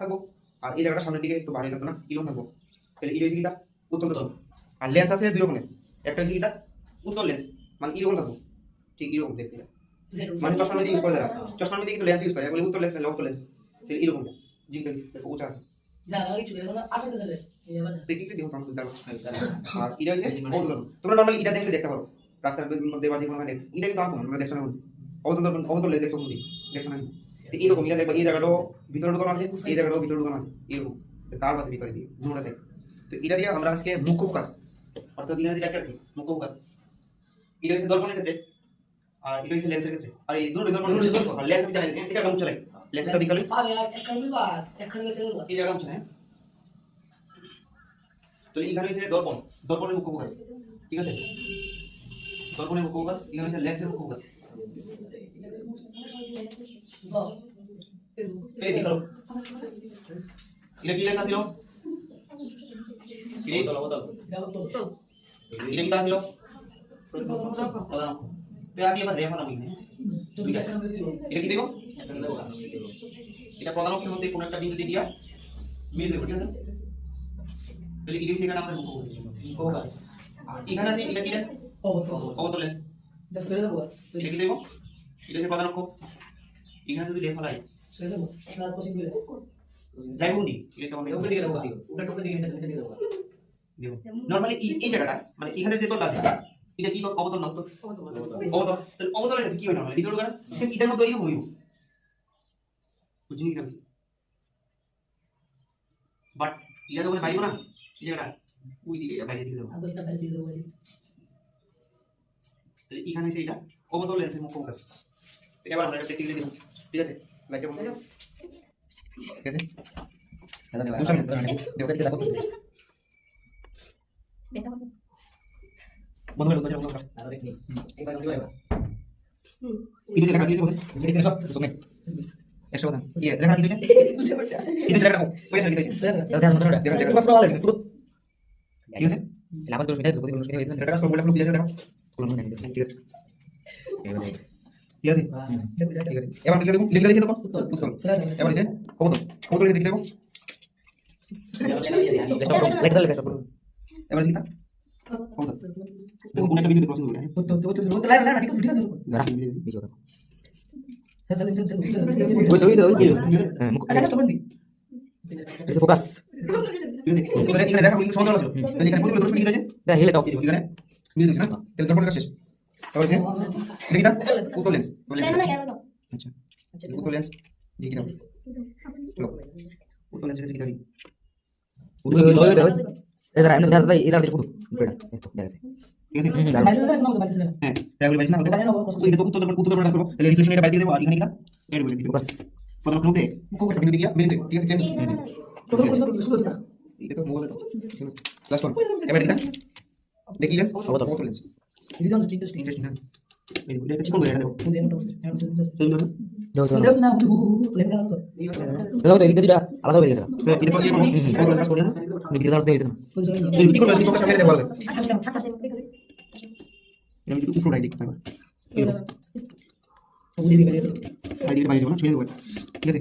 থাকবো আর এই জায়গাটা সামনের দিকে একটু বাড়িয়ে থাকবো না, এরকম থাকবো। তাহলে এটা হচ্ছে কিটা উত্তল তরল। আর লেন্স আছে দুই রকমের, একটা হচ্ছে কিটা উত্তল লেন্স, মানে এরকম থাকবো, ঠিক এরকম দেখতে। মানে চশমার মধ্যে ইউজ করা যায়, চশমার মধ্যে কিন্তু লেন্স ইউজ করে, বলে উত্তল লেন্স না অবতল লেন্স। তাহলে এরকম জিনিসটা দেখো উঁচা আছে। দেখি দেখো আমি দাঁড়াবো। আর এটা হচ্ছে অবতল। তোমরা নরমালি এটা দেখলে দেখতে পারো রাস্তার মধ্যে বা যে কোনো জায়গায়, এটা কিন্তু আঁকো আমরা দেখছো না অবতল অবতল লেন্স দেখছো দেখছো না এরকম। এটা দেখবা এই জায়গাটাও ভিতরে ঢুকানো আছে, এই জায়গাটাও ভিতরে ঢুকানো আছে, এরকম কার্ভ আছে ভিতরে দিয়ে দুটো সাইড। তো এটা দিয়ে আমরা আজকে মুখ্য ফোকাস অর্থাৎ ইংরেজি একটা কি মুখ্য ফোকাস, এটা হচ্ছে দর্পণের ক্ষেত্রে আর এটা হচ্ছে লেন্সের ক্ষেত্রে। আর এই দুটো দর্পণ আর লেন্স আমি জানি এটা একটা উচ্চ লাগে, লেন্সটা দিকালে এই জায়গা উচ্চ হ্যাঁ। তো এইখানে হচ্ছে দর্পণ, দর্পণের মুখ্য ফোকাস, ঠিক আছে, দর্পণের মুখ্য ফোকাস, এখানে হচ্ছে লেন্সের মুখ্য ফোকাস। এই দেখো এটা কি লেখা ছিল, এটা কি লেখা ছিল প্রধান অক্ষ। তো আমি এবার রেফা নামি এটা কি দেব, এটা প্রধান অক্ষের মধ্যে কোন একটা বিন্দু দিয়ে মিল দেব, ঠিক আছে। তাহলে এটা সেখানে আমাদের মুখ্য ফোকাস, এখানে আছে এটা কি লেন্স অবতল লেন্স, এটা কি দেব, এটা হচ্ছে প্রধান অক্ষ। এখানে যদি রেফা লাই যাই বন্ধি এটা তো আমরা দিকে দেব, ওটা টপের দিকে নিচে দিকে দেব। নরমালি এই জায়গাটা মানে এখানে যে তল আছে এটা কি অবতল না, তো অবতল। তাহলে অবতল এটা কি হয় নরমালি ভিতরে ঢোকা সেম এটার মতো এরকম হইব, বুঝিনি কি বাট এটা তো বলে বাইরে না এই জায়গাটা ওই দিকে এটা বাইরে দিকে দেব, তাহলে এখানে হচ্ছে এটা অবতল লেন্সের মুখ্য ফোকাস। এবার আমরা এটা প্র্যাকটিক্যালি দেব, ঠিক আছে। লাইটটা বন্ধ করো, ঠিক আছে। বন্ধ করে বন্ধ করে আর দেখি একবার বন্ধ করে এটা লেখা দিয়েছে বলে এটা সব শুনে একশো কথা কি লেখা দিয়েছে এটা লেখা ওই লেখা দিয়েছে দেখা দেখা দেখা সব ফলো আছে পুরো, ঠিক আছে। লাভ করে মিটাই যদি বলতে হয়েছে এটা সব বলে পুরো ক্লিয়ার দেখা কোন না, ঠিক আছে এবারে ঠিক আছে ঠিক আছে। এবার লিখে দেব, লিখে দিয়েছে তো উত্তর। এবার আছে কবুতর, কবুতর লিখে দেব এবার কি তা কবুতর দেখো কোন একটা বিন্দুতে প্রশ্ন করবে তো লাইন লাইন ঠিক আছে ঠিক আছে দাঁড়া ভিডিও দেখো চল চল চল ওই হ্যাঁ আচ্ছা স্টপ দি এটা ফোকাস, ঠিক আছে। তাহলে এখানে দেখা কিন্তু সমান আছে, তাহলে এখানে পুরো প্রশ্ন লিখে দিয়েছে দেখো হিলে দাও এখানে মিলে দিয়েছে না, তাহলে দর্পণ কাজ শেষ। তাহলে হ্যাঁ লিখি দাও উত্তর লেন্স, আচ্ছা আচ্ছা উত্তর লেন্স লিখি দাও চলো উত্তর লেন্স লিখে দাও ওই এদার এমন দেখা যায় এদার দেখো বেটা এতো দেখা যায়, ঠিক আছে। হ্যাঁ ট্রাভেল বাইস না ওই তো উত্তর দর্পণ কাজ করব, তাহলে রিফ্লেকশন এটা বাইরে দিয়ে দেব আর এখানে কি এড বলে দিব বাস প্রথম মধ্যে মুখ্য ফোকাস বিন্দু দিয়ে মিলে দেব, ঠিক আছে। এটা তো মোবাইলে তো লাস্ট ওয়ান এবার এটা দেখি লেন্স অবতল লেন্স এটা তো ইন্টারেস্টিং না এই এটা কি করব এটা দেখো দাও না দাও তো এদিকে দিবা আলাদা হয়ে গেছে এটা তো কি করব অবতল কাজ করে নিতে দাও দিতে এই কি করব চোখের সামনে দেখো আমি একটু উপরে দেখতে পাবো এই ওই দিকে বাইরে যাবো না ছুঁয়ে দেবো, ঠিক আছে।